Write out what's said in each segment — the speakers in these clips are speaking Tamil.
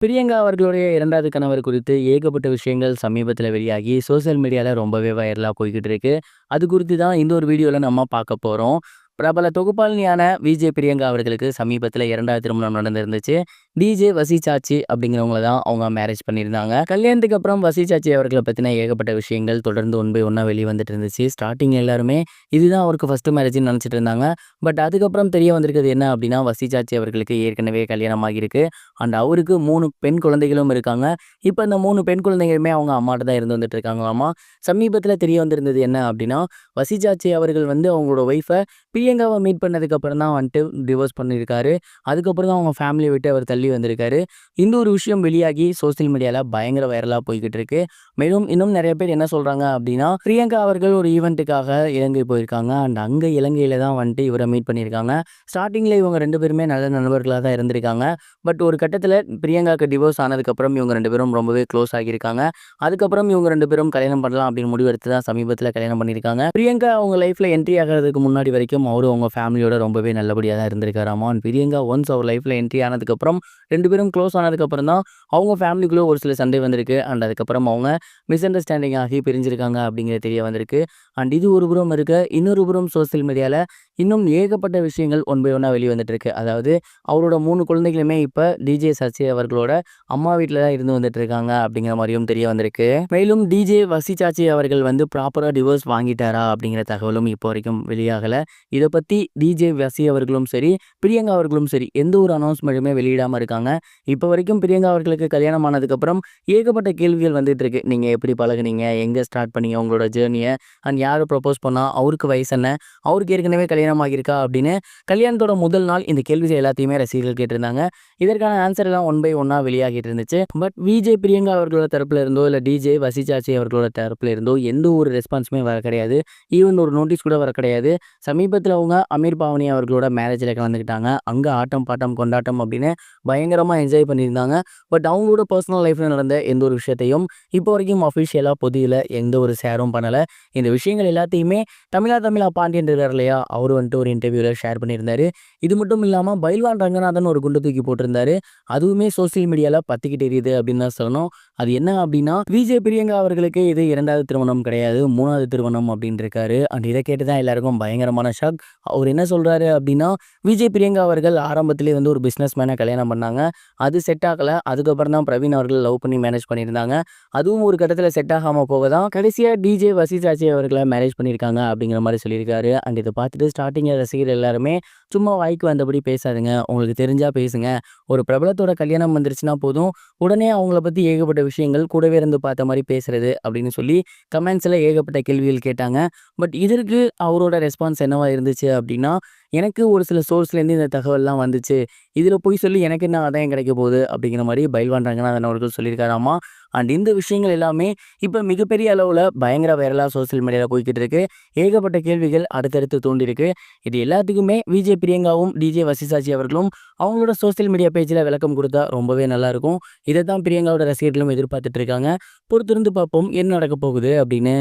பிரியங்கா அவர்களுடைய 2வது கணவர் குறித்து ஏகப்பட்ட விஷயங்கள் சமீபத்தில வெளியாகி சோசியல் மீடியால ரொம்பவே வைரலா போய்க்கிட்டு இருக்கு. அது குறித்து தான் இந்த ஒரு வீடியோல நம்ம பார்க்க போறோம். பிரபல தொகுப்பாளினியான விஜே பிரியங்கா அவர்களுக்கு சமீபத்தில 2வது திருமணம் நடந்திருந்துச்சு. டிஜே வசி சாச்சி அப்படிங்கிறவங்கள தான் அவங்க மேரேஜ் பண்ணியிருந்தாங்க. கல்யாணத்துக்கு அப்புறம் வசி சாச்சி அவர்கள பத்தின ஏகப்பட்ட விஷயங்கள் தொடர்ந்து ஒன் பை ஒன்னா வெளிய வந்துட்டு இருந்துச்சு. ஸ்டார்ட்டிங்ல எல்லாருமே இதுதான் அவருக்கு ஃபர்ஸ்ட் மேரேஜ்ன்னு நினைச்சிட்டு இருந்தாங்க. பட் அதுக்கப்புறம் தெரிய வந்திருக்கிறது என்ன அப்படின்னா, வசி சாச்சி அவர்களுக்கு ஏற்கனவே கல்யாணம் ஆகியிருக்கு. அண்ட் அவருக்கு 3 பெண் குழந்தைகளும் இருக்காங்க. இப்ப இந்த 3 பெண் குழந்தைகளுமே அவங்க அம்மாட்ட தான் இருந்து வந்துட்டு இருக்காங்களாமா. சமீபத்தில தெரிய வந்திருந்தது என்ன அப்படின்னா, வசி சாச்சி அவர்கள் வந்து அவங்களோட ஒய்ஃப பிரியங்காவ மீட் பண்ணதுக்கு அப்புறம் தான் வந்துட்டு டிவோர்ஸ் பண்ணியிருக்காரு. அதுக்கப்புறம் தான் அவங்க ஃபேமிலிய விட்டு அவர் தள்ளி வந்திருக்காரு. இந்த ஒரு விஷயம் வெளியாகி சோசியல் மீடியால பயங்கர வைரலா போய்க்கிட்டு இருக்கு. மேலும் இன்னும் நெறைய பேர் என்ன சொல்றாங்க அப்படின்னா, பிரியங்கா அவர்கள் ஒரு ஈவென்ட்டுக்காக இலங்கை போயிருக்காங்க. அண்ட் அங்க இலங்கையில தான் வந்துட்டு இவர மீட் பண்ணியிருக்காங்க. ஸ்டார்ட்டிங்ல இவங்க 2 பேருமே நல்ல நண்பர்களா தான் இருந்திருக்காங்க. பட் ஒரு கட்டத்தில பிரியங்காக்கு டிவோர்ஸ் ஆனதுக்கப்புறம் இவங்க 2 பேரும் ரொம்பவே க்ளோஸ் ஆகியிருக்காங்க. அதுக்கப்புறம் இவங்க 2 பேரும் கல்யாணம் பண்ணலாம் அப்படின்னு முடிவெடுத்து தான் சமீபத்தில கல்யாணம் பண்ணியிருக்காங்க. பிரியங்கா அவங்க லைஃப்ல என்ட்ரி ஆகுறதுக்கு முன்னாடி வரைக்கும் அவரும் அவங்க ஃபேமிலியோட ரொம்பவே நல்லபடியா தான் இருந்திருக்காராமா. அண்ட் பிரியங்கா ஒன்ஸ் அவர் லைஃப்ல என்ட்ரி ஆனதுக்கப்புறம் 2 பேரும் க்ளோஸ் ஆனதுக்கப்புறம் தான் அவங்க ஃபேமிலிக்குள்ள ஒரு சில சண்டை வந்திருக்கு. அண்ட் அதுக்கப்புறம் அவங்க மிஸ் அண்டர்ஸ்டாண்டிங் ஆகி பிரிஞ்சிருக்காங்க அப்படிங்கிறது தெரிய வந்திருக்கு. அண்ட் இது ஒரு புறம் இருக்க, இன்னொரு புறம் சோசியல் மீடியால இன்னும் ஏகப்பட்ட விஷயங்கள் ஒன் பை ஒன்னா வெளிய வந்துட்டு இருக்கு. அதாவது அவரோட 3 குழந்தைகளுமே இப்ப டிஜே சசி அவர்களோட அம்மா வீட்ல தான் இருந்து வந்துட்டு இருக்காங்க அப்படிங்கிற மாரியும் தெரிய வந்திருக்கு. மேலும் டிஜே வசி சாச்சி அவர்கள் வந்து ப்ராப்பரா டிவோர்ஸ் வாங்கிட்டாரா அப்படிங்கிற தகவலும் இப்போ வரைக்கும் வெளியாகல. இத பத்தி டிஜே வசி அவர்களும் சரி, பிரியங்கா அவர்களும் சரி எந்த ஒரு அனௌன்ஸ்மென்ட்டுமே வெளியிடாம இருக்காங்க. இப்போ வரைக்கும் பிரியங்கா அவர்களுக்கு கல்யாணம் ஆனதுக்கப்புறம் ஏகப்பட்ட கேள்விகள் வந்துட்டு இருக்கு. நீங்க எப்படி பழகுனீங்க? எங்க ஸ்டார்ட் பண்ணீங்க உங்களோட ஜர்னிய? அண்ட் யாரு ப்ரப்போஸ் பண்ணா? அவருக்கு வயசு என்ன? அவருக்கு ஏற்கனவே கல்யாணம் ஆகியிருக்கா? அப்படின்னு கல்யாணத்தோட முதல் நாள் இந்த கேள்விகள் எல்லாத்தையுமே ரசிகர்கள் கேட்டிருந்தாங்க. இதற்கான ஆன்சர் எல்லாம் ஒன் பை ஒன்னா வெளியாகிட்டு இருந்துச்சு. பட் விஜே பிரியங்கா அவர்களோட தரப்புல இருந்தோ, இல்ல டிஜே வசி சாச்சி அவர்களோட தரப்புல இருந்தோ எந்த ஒரு ரெஸ்பான்ஸுமே வர கிடையாது. ஈவன் ஒரு நோட்டீஸ் கூட வர கிடையாது. சமீபத்தில அவங்க அமீர் பாவனி அவர்களோட மேரேஜ்ல கலந்துக்கிட்டாங்க. அங்க ஆட்டம், பாட்டம், கொண்டாட்டம் அப்படின்னு பயங்கரமா என்ஜாய் பண்ணியிருந்தாங்க. பட் அவங்களோட பர்சனல் லைஃப்ல நடந்த எந்த ஒரு விஷயத்தையும் இப்போ வரைக்கும் அஃபிஷியலா பொதியில எந்த ஒரு ஷேரும் பண்ணல. இந்த விஷயங்கள் எல்லாத்தையுமே தமிழா பாண்டியன் இருக்கார் இல்லையா? அவரு வந்துட்டு ஒரு இன்டர்வியூல ஷேர் பண்ணியிருந்தாரு. இது மட்டும் இல்லாம பைல்வான் ரங்கநாதன் ஒரு குண்டு தூக்கி போட்டிருந்தாரு. அதுவுமே சோசியல் மீடியால பத்திக்கிட்டு எரியுது அப்படின்னு தான் சொல்லணும். அது என்ன அப்படின்னா, விஜே பிரியங்கா அவர்களுக்கு இது 2வது திருமணம் கிடையாது, 3வது திருமணம் அப்படின்னு இருக்காரு. அண்ட் இத கேட்டு தான் எல்லாருக்கும் பயங்கரமான ஷாக். அவர் என்ன சொல்றாரு அப்படின்னா, விஜய் பிரியங்கா அவர்கள் ஆரம்பத்திலேயே வந்து ஒரு பிசினஸ் மேன கல்யாணம் பண்ணாங்க. அது செட் ஆகல. அதுக்கப்புறம் தான் பிரவீன் அவர்கள் லவ் பண்ணி மேரேஜ் பண்ணியிருந்தாங்க. அதுவும் ஒரு கட்டத்தில செட் ஆகாம போக தான் கடைசியா டிஜே வசி சாச்சி அவர்கள மேரேஜ் பண்ணியிருக்காங்க அப்படிங்கிற மாரி சொல்லியிருக்காரு. அண்ட் இத பார்த்துட்டு ஸ்டார்ட்டிங்ல ரசிகர்கள் எல்லாருமே சும்மா வாய்க்கு வந்தபடி பேசாதீங்க. உங்களுக்கு தெரிஞ்சா பேசுங்க. ஒரு பிரபலத்தோட கல்யாணம் வந்துருச்சுனா போதும், உடனே அவங்கள பத்தி ஏகப்பட்ட விஷயங்கள் கூடவே இருந்து பார்த்த மாரி பேசுறது அப்படின்னு சொல்லி கமெண்ட்ஸ்ல ஏகப்பட்ட கேள்விகள் கேட்டாங்க. பட் இதற்கு அவரோட ரெஸ்பான்ஸ் என்னவா இருந்துச்சு அப்படின்னா, எனக்கு ஒரு சில சோர்ஸ்லேருந்து இந்த தகவல்லாம் வந்துச்சு. இதில போய் சொல்லி எனக்கு என்ன ஆதாயம் கிடைக்க போகுது அப்படிங்கிற மாரி பைல்வான் ரங்கநாதன் அவர்கள் சொல்லியிருக்காராமா. அண்ட் இந்த விஷயங்கள் எல்லாமே இப்ப மிகப்பெரிய அளவுல பயங்கர வைரலா சோசியல் மீடியால போய்க்கிட்டு இருக்கு. ஏகப்பட்ட கேள்விகள் அடுத்தடுத்து தோன்றியிருக்கு. இது எல்லாத்துக்குமே விஜே பிரியங்காவும், டிஜே வசி சாச்சி அவர்களும் அவங்களோட சோசியல் மீடியா பேஜ்ல விளக்கம் குடுத்தா ரொம்பவே நல்லாயிருக்கும். இத தான் பிரியங்காவோட ரசிகர்களும் எதிர்பார்த்துட்டு இருக்காங்க. பொறுத்திருந்து பார்ப்போம் என்ன நடக்கப் போகுது அப்படின்னு.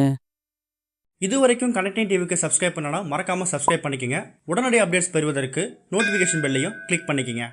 இதுவரைக்கும் கனெக்டிங் டிவிக்கு சப்ஸ்கிரைப் பண்ணனா மறக்காம சப்ஸ்கிரைப் பண்ணிக்கங்க. உடனடி அப்டேட்ஸ் பெறுவதற்கு நோட்டிஃபிகேஷன் பெல்லையும் கிளிக் பண்ணிக்கங்க.